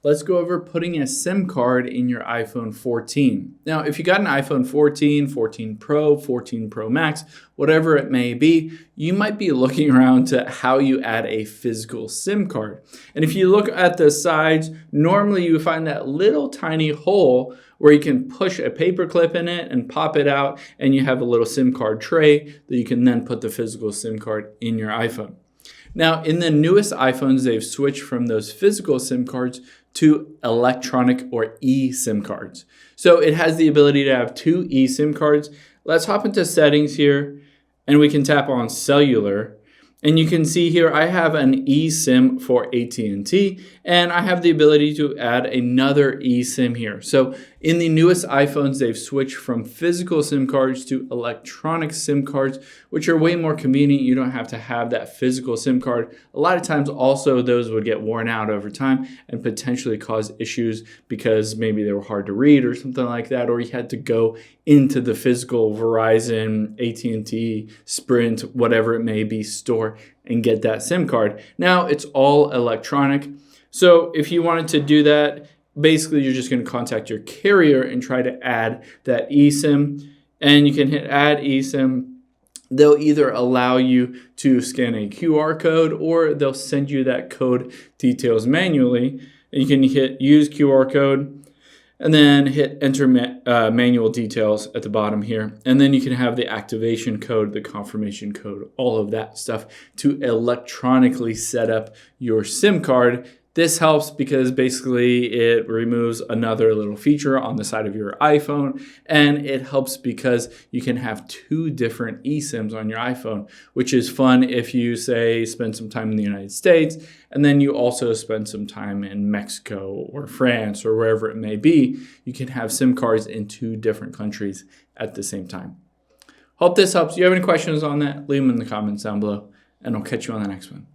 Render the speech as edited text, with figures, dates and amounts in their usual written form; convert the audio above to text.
Let's go over putting a SIM card in your iPhone 14. Now, if you got an iPhone 14, 14 Pro, 14 Pro Max, whatever it may be, you might be looking around to how you add a physical SIM card. And if you look at the sides, normally you find that little tiny hole where you can push a paper clip in it and pop it out, and you have a little SIM card tray that you can then put the physical SIM card in your iPhone. Now, in the newest iPhones, they've switched from those physical SIM cards to electronic or eSIM cards. So it has the ability to have two eSIM cards. Let's hop into settings here, and we can tap on cellular. And you can see here I have an eSIM for AT&T, and I have the ability to add another eSIM here. So in the newest iPhones, they've switched from physical SIM cards to electronic SIM cards, which are way more convenient. You don't have to have that physical SIM card. A lot of times also those would get worn out over time and potentially cause issues because maybe they were hard to read or something like that, or you had to go into the physical Verizon, AT&T, Sprint, whatever it may be, store and get that SIM card. Now it's all electronic. So if you wanted to do that, basically you're just going to contact your carrier and try to add that eSIM, and you can hit add eSIM. They'll either allow you to scan a QR code or they'll send you that code details manually. And you can hit use QR code and then hit enter manual details at the bottom here. And then you can have the activation code, the confirmation code, all of that stuff to electronically set up your SIM card. This helps because basically it removes another little feature on the side of your iPhone, and it helps because you can have two different eSIMs on your iPhone, which is fun if you, say, spend some time in the United States, and then you also spend some time in Mexico or France or wherever it may be. You can have SIM cards in two different countries at the same time. Hope this helps. If you have any questions on that, leave them in the comments down below, and I'll catch you on the next one.